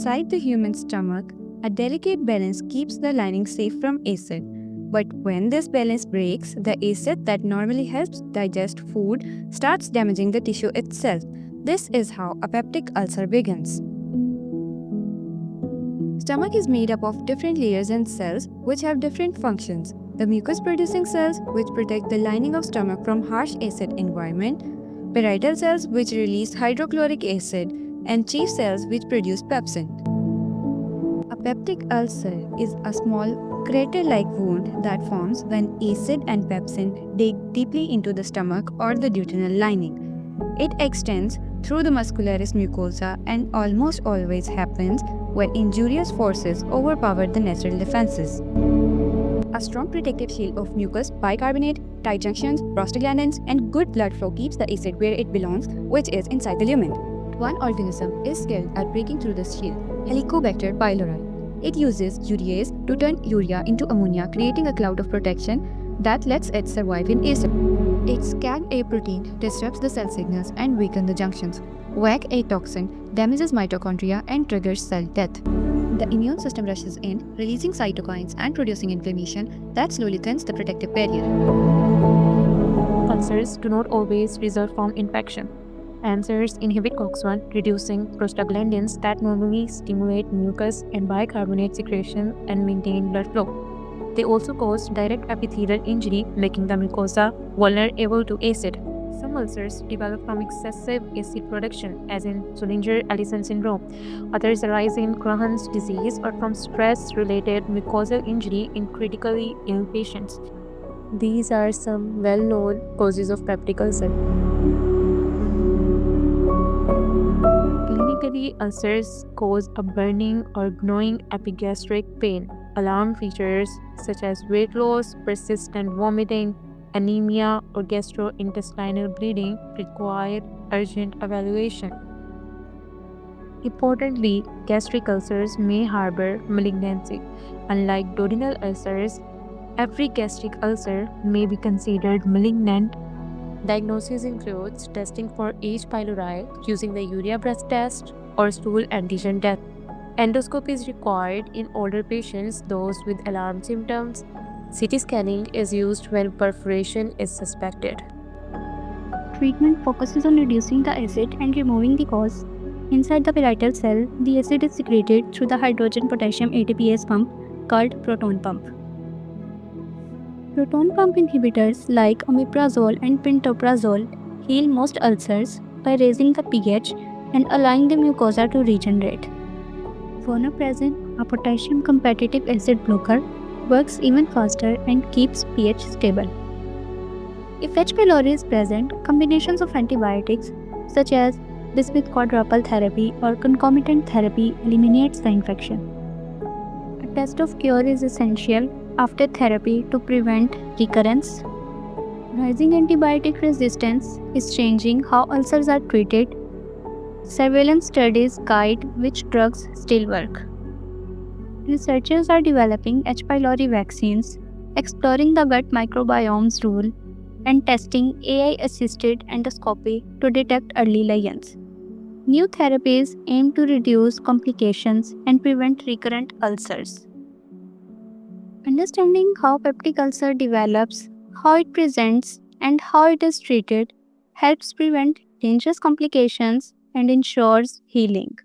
Inside the human stomach, a delicate balance keeps the lining safe from acid. But when this balance breaks, the acid that normally helps digest food starts damaging the tissue itself. This is how a peptic ulcer begins. Stomach is made up of different layers and cells which have different functions. The mucus-producing cells, which protect the lining of stomach from harsh acid environment, parietal cells, which release hydrochloric acid, and chief cells, which produce pepsin. A peptic ulcer is a small crater-like wound that forms when acid and pepsin dig deeply into the stomach or the duodenal lining. It extends through the muscularis mucosa and almost always happens when injurious forces overpower the natural defenses. A strong protective shield of mucus, bicarbonate, tight junctions, prostaglandins, and good blood flow keeps the acid where it belongs, which is inside the lumen. One organism is skilled at breaking through this shield, Helicobacter pylori. It uses urease to turn urea into ammonia, creating a cloud of protection that lets it survive in acid. Its CAG-A protein disrupts the cell signals and weakens the junctions. WAC-A toxin damages mitochondria and triggers cell death. The immune system rushes in, releasing cytokines and producing inflammation that slowly thins the protective barrier. Ulcers do not always result from infection. Ulcers inhibit COX-1, reducing prostaglandins that normally stimulate mucus and bicarbonate secretion and maintain blood flow. They also cause direct epithelial injury, making the mucosa vulnerable to acid. Some ulcers develop from excessive acid production, as in Zollinger-Ellison syndrome. Others arise in Crohn's disease or from stress-related mucosal injury in critically ill patients. These are some well-known causes of peptic ulcer. Clinically, ulcers cause a burning or gnawing epigastric pain. Alarm features such as weight loss, persistent vomiting, anemia, or gastrointestinal bleeding require urgent evaluation. Importantly, gastric ulcers may harbor malignancy. Unlike duodenal ulcers, every gastric ulcer may be considered malignant. Diagnosis includes testing for H. pylori using the urea breath test or stool antigen test. Endoscopy is required in older patients, those with alarm symptoms. CT scanning is used when perforation is suspected. Treatment focuses on reducing the acid and removing the cause. Inside the parietal cell, the acid is secreted through the hydrogen-potassium ATPase pump called proton pump. Proton pump inhibitors like omeprazole and pantoprazole heal most ulcers by raising the pH and allowing the mucosa to regenerate. Vonoprazan, a potassium-competitive acid blocker, works even faster and keeps pH stable. If H. pylori is present, combinations of antibiotics such as bismuth quadruple therapy or concomitant therapy eliminates the infection. A test of cure is essential after therapy to prevent recurrence. Rising antibiotic resistance is changing how ulcers are treated. Surveillance studies guide which drugs still work. Researchers are developing H. pylori vaccines, exploring the gut microbiome's role, and testing AI-assisted endoscopy to detect early lesions. New therapies aim to reduce complications and prevent recurrent ulcers. Understanding how peptic ulcer develops, how it presents, and how it is treated helps prevent dangerous complications and ensures healing.